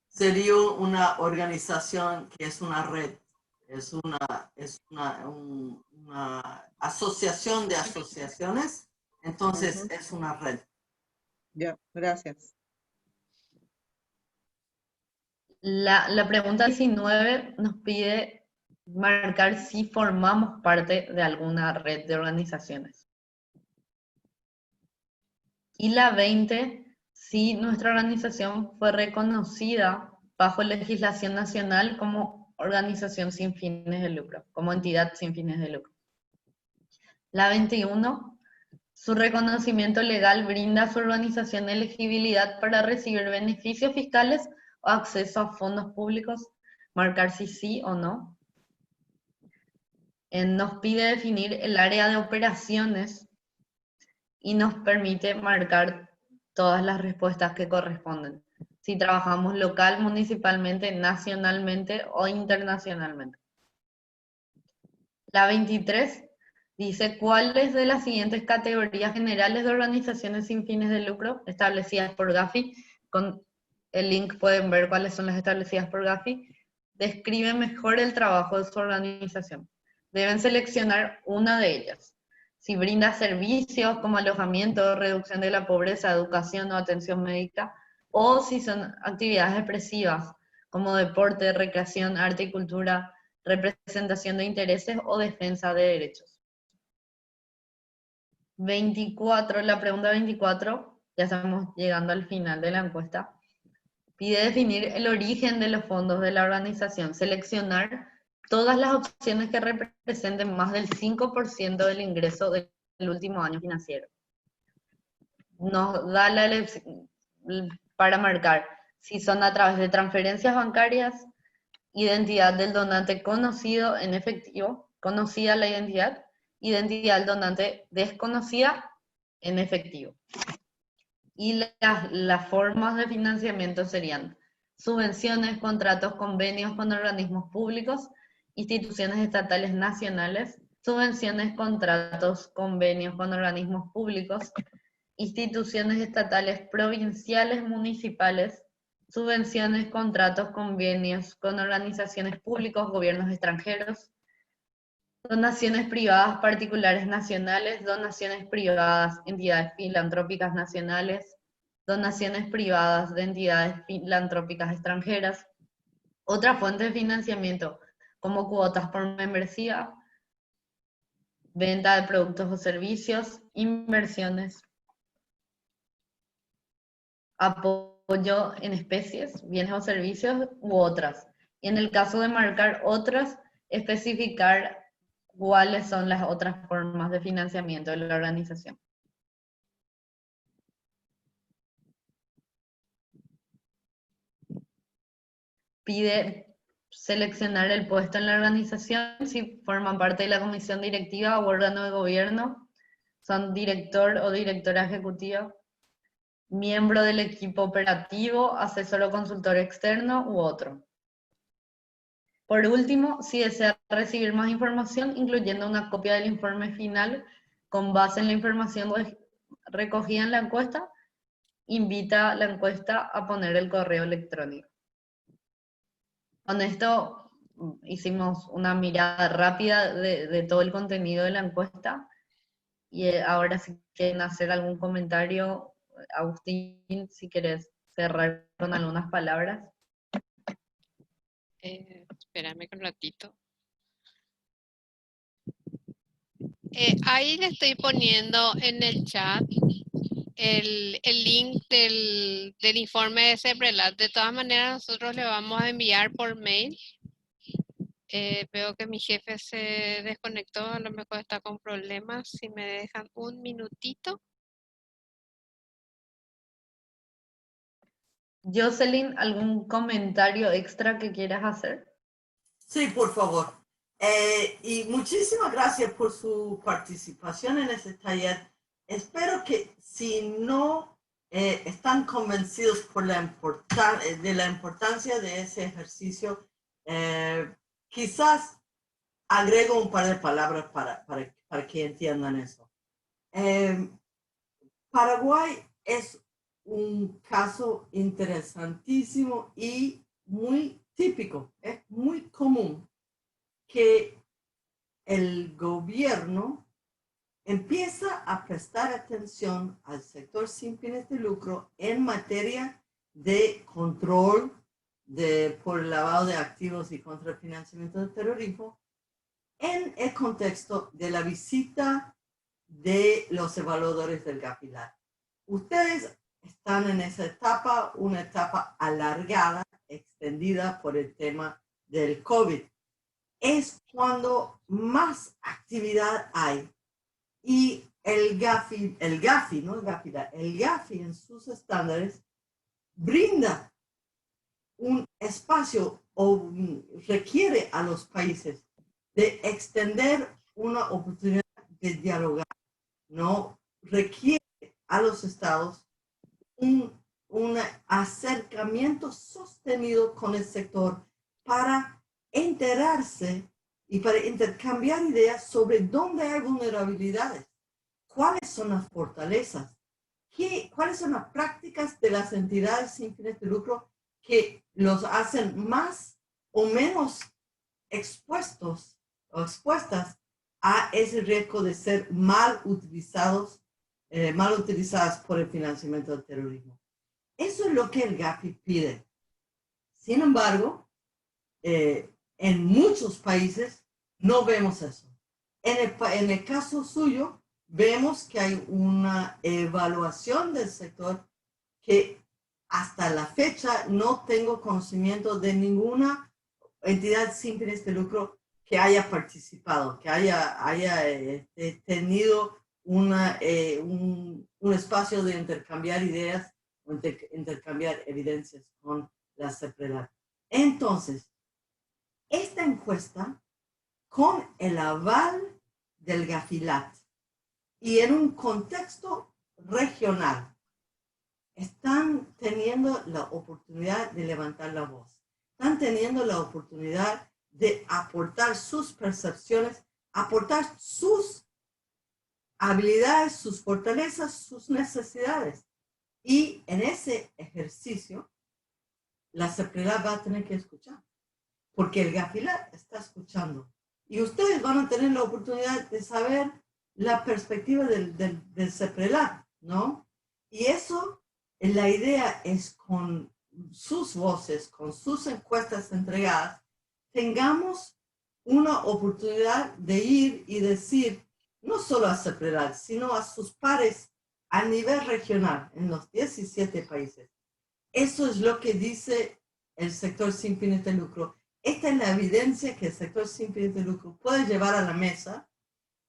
sería una organización que es una red, es una asociación de asociaciones, entonces es una red. Ya, gracias. La pregunta 19 nos pide marcar si formamos parte de alguna red de organizaciones. Y la 20, si nuestra organización fue reconocida bajo legislación nacional como organización sin fines de lucro, como entidad sin fines de lucro. La 21, su reconocimiento legal brinda a su organización elegibilidad para recibir beneficios fiscales o acceso a fondos públicos, marcar si sí o no. Nos pide definir el área de operaciones y nos permite marcar todas las respuestas que corresponden. Si trabajamos local, municipalmente, nacionalmente o internacionalmente. La 23 dice cuáles de las siguientes categorías generales de organizaciones sin fines de lucro establecidas por Gafi, con el link pueden ver cuáles son las establecidas por Gafi, describen mejor el trabajo de su organización. Deben seleccionar una de ellas. Si brinda servicios como alojamiento, reducción de la pobreza, educación o atención médica, o si son actividades expresivas como deporte, recreación, arte y cultura, representación de intereses o defensa de derechos. 24, la pregunta 24, ya estamos llegando al final de la encuesta, pide definir el origen de los fondos de la organización, seleccionar todas las opciones que representen más del 5% del ingreso del último año financiero. Nos da la elección para marcar si son a través de transferencias bancarias, identidad del donante conocido en efectivo, conocida la identidad del donante desconocida en efectivo. Y las formas de financiamiento serían subvenciones, contratos, convenios con organismos públicos, instituciones estatales nacionales, subvenciones, contratos, convenios con organismos públicos, instituciones estatales provinciales, municipales, subvenciones, contratos, convenios con organizaciones públicas, gobiernos extranjeros, donaciones privadas particulares nacionales, donaciones privadas, entidades filantrópicas nacionales, donaciones privadas de entidades filantrópicas extranjeras, otra fuente de financiamiento como cuotas por membresía, venta de productos o servicios, inversiones, apoyo en especies, bienes o servicios u otras. Y en el caso de marcar otras, especificar cuáles son las otras formas de financiamiento de la organización. Pide seleccionar el puesto en la organización, si forman parte de la comisión directiva o órgano de gobierno, son director o directora ejecutiva, miembro del equipo operativo, asesor o consultor externo u otro. Por último, si desea recibir más información, incluyendo una copia del informe final con base en la información recogida en la encuesta, invita a la encuesta a poner el correo electrónico. Con esto hicimos una mirada rápida de todo el contenido de la encuesta y ahora si quieren hacer algún comentario, Agustín, si quieres cerrar con algunas palabras. Espérame un ratito. Ahí le estoy poniendo en el chat el link del informe de CEPRELAT. De todas maneras, nosotros le vamos a enviar por mail. Veo que mi jefe se desconectó, a lo mejor está con problemas. Si me dejan un minutito. Jocelyn, ¿algún comentario extra que quieras hacer? Sí, por favor. Y muchísimas gracias por su participación en este taller. Espero que si no están convencidos por de la importancia de ese ejercicio, quizás agrego un par de palabras para que entiendan eso. Paraguay es un caso interesantísimo y muy típico. Es muy común que el gobierno empieza a prestar atención al sector sin fines de lucro en materia de control por lavado de activos y contra el financiamiento del terrorismo en el contexto de la visita de los evaluadores del GAFI-LAT. Ustedes están en esa etapa, una etapa alargada, extendida por el tema del COVID. Es cuando más actividad hay. Y el GAFI en sus estándares brinda un espacio o requiere a los países de extender una oportunidad de dialogar, ¿no? Requiere a los estados un acercamiento sostenido con el sector para enterarse y para intercambiar ideas sobre dónde hay vulnerabilidades, cuáles son las fortalezas, cuáles son las prácticas de las entidades sin fines de lucro que los hacen más o menos expuestas a ese riesgo de ser mal utilizadas por el financiamiento del terrorismo. Eso es lo que el GAFI pide. Sin embargo, en muchos países no vemos eso. En el caso suyo, vemos que hay una evaluación del sector que hasta la fecha no tengo conocimiento de ninguna entidad sin fines de lucro que haya participado, que haya tenido un espacio de intercambiar ideas o intercambiar evidencias con la CEPRELAC. Entonces, esta encuesta, con el aval del GAFILAT y en un contexto regional, están teniendo la oportunidad de levantar la voz, están teniendo la oportunidad de aportar sus percepciones, aportar sus habilidades, sus fortalezas, sus necesidades. Y en ese ejercicio, la CEPRELAC va a tener que escuchar, porque el GAFILAT está escuchando. Y ustedes van a tener la oportunidad de saber la perspectiva del CEPRELAC, ¿no? Y eso, la idea es con sus voces, con sus encuestas entregadas, tengamos una oportunidad de ir y decir, no solo a CEPRELAC, sino a sus pares a nivel regional en los 17 países. Eso es lo que dice el sector sin fines de lucro. Esta es la evidencia que el sector sin fines de lucro puede llevar a la mesa.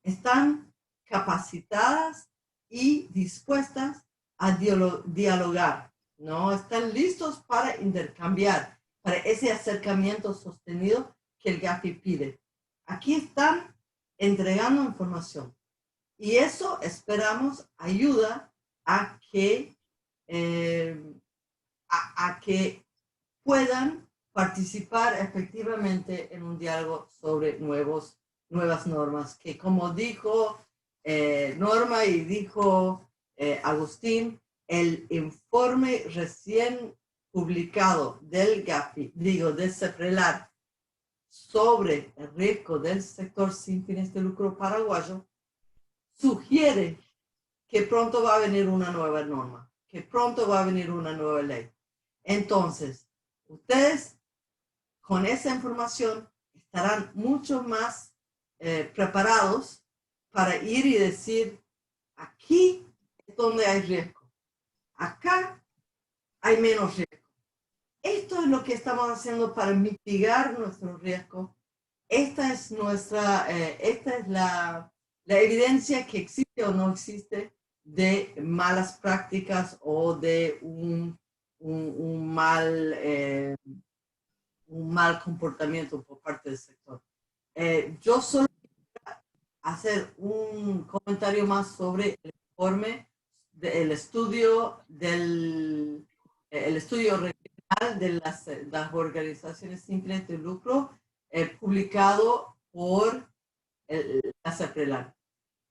Están capacitadas y dispuestas a dialogar, ¿no? Están listos para intercambiar, para ese acercamiento sostenido que el GAFI pide. Aquí están entregando información y eso esperamos ayuda a que puedan participar efectivamente en un diálogo sobre nuevas normas, que como dijo Norma y dijo Agustín, el informe recién publicado del GAFI, del CEPRELAC, sobre el riesgo del sector sin fines de lucro paraguayo, sugiere que pronto va a venir una nueva norma, que pronto va a venir una nueva ley. Entonces, ustedes con esa información estarán mucho más preparados para ir y decir, aquí es donde hay riesgo, acá hay menos riesgo. Esto es lo que estamos haciendo para mitigar nuestro riesgo. Esta es la evidencia que existe o no existe de malas prácticas o de un mal comportamiento por parte del sector. Yo solo quiero hacer un comentario más sobre el informe, el estudio regional de las organizaciones sin fines de lucro publicado por la CEPRELAC.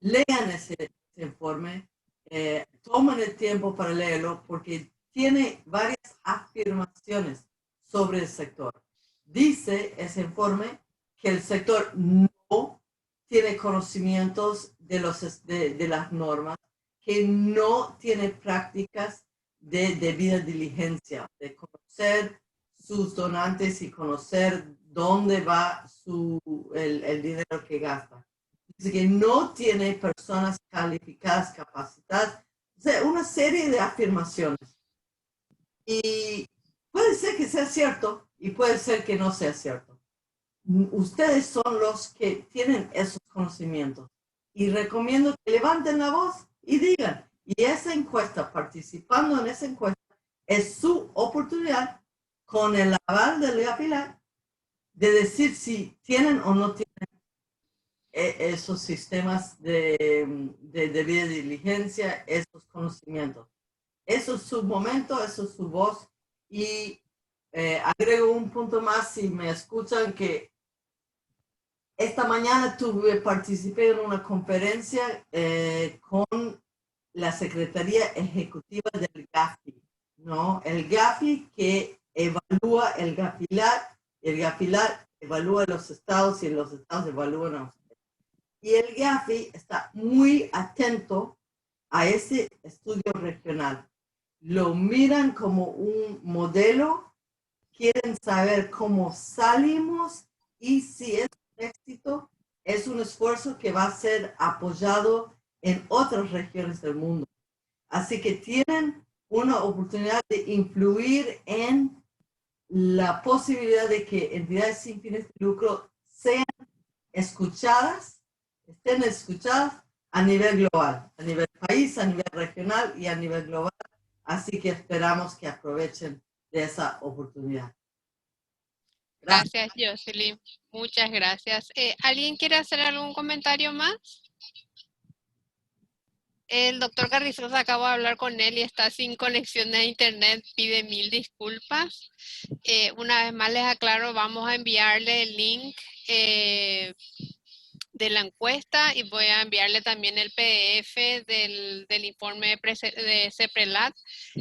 Lean ese informe, tomen el tiempo para leerlo porque tiene varias afirmaciones sobre el sector. Dice ese informe que el sector no tiene conocimientos de las normas, que no tiene prácticas de debida diligencia, de conocer sus donantes y conocer dónde va el dinero que gasta. Dice que no tiene personas calificadas, capacitadas, o sea, una serie de afirmaciones. Y puede ser que sea cierto y puede ser que no sea cierto. Ustedes son los que tienen esos conocimientos y recomiendo que levanten la voz y digan. Y esa encuesta, participando en esa encuesta, es su oportunidad con el aval del GAFILAC de decir si tienen o no tienen esos sistemas de debida diligencia, esos conocimientos. Eso es su momento, eso es su voz. Y agrego un punto más, si me escuchan, que esta mañana participé en una conferencia con la Secretaría Ejecutiva del GAFI, ¿no? El GAFI que evalúa el GAFILAT, y el GAFILAT evalúa los estados y los estados evalúan a ustedes. Y el GAFI está muy atento a ese estudio regional. Lo miran como un modelo, quieren saber cómo salimos y si es un éxito, es un esfuerzo que va a ser apoyado en otras regiones del mundo. Así que tienen una oportunidad de influir en la posibilidad de que entidades sin fines de lucro sean escuchadas, estén escuchadas a nivel global, a nivel país, a nivel regional y a nivel global. Así que esperamos que aprovechen de esa oportunidad. Gracias, Jocelyn. Muchas gracias. ¿Alguien quiere hacer algún comentario más? El doctor Carrizosa, acabo de hablar con él y está sin conexión a internet, pide 1000 disculpas. Una vez más les aclaro, vamos a enviarle el link de la encuesta y voy a enviarle también el PDF del informe de CEPRELAT.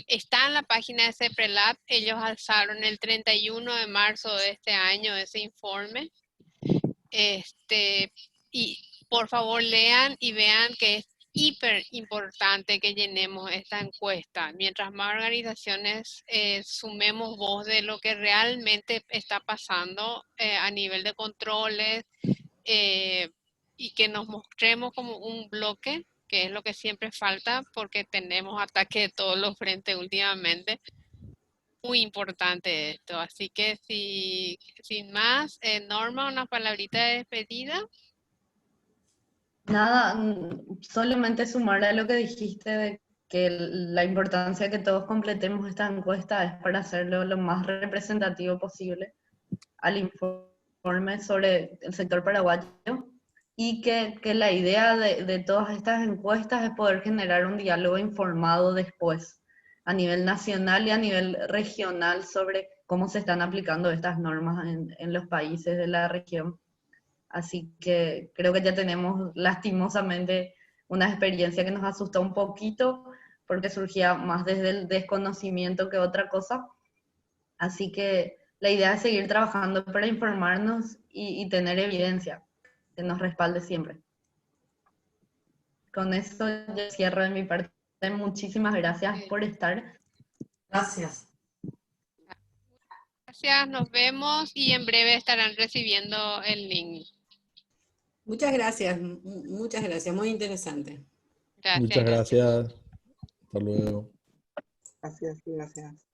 Está en la página de CEPRELAT, ellos alzaron el 31 de marzo de este año ese informe. Y por favor lean y vean que es hiper importante que llenemos esta encuesta. Mientras más organizaciones sumemos voz de lo que realmente está pasando a nivel de controles y que nos mostremos como un bloque, que es lo que siempre falta porque tenemos ataques de todos los frentes últimamente. Muy importante esto. Así que sin más, Norma, una palabrita de despedida. Nada, solamente sumar a lo que dijiste de que la importancia que todos completemos esta encuesta es para hacerlo lo más representativo posible al informe sobre el sector paraguayo y que la idea de todas estas encuestas es poder generar un diálogo informado después a nivel nacional y a nivel regional sobre cómo se están aplicando estas normas en los países de la región. Así que creo que ya tenemos lastimosamente una experiencia que nos asustó un poquito porque surgía más desde el desconocimiento que otra cosa. Así que la idea es seguir trabajando para informarnos y tener evidencia que nos respalde siempre. Con eso yo cierro de mi parte. Muchísimas gracias por estar. Gracias. Gracias, nos vemos y en breve estarán recibiendo el link. Muchas gracias, muy interesante. Gracias. Muchas gracias. Hasta luego. Gracias, gracias.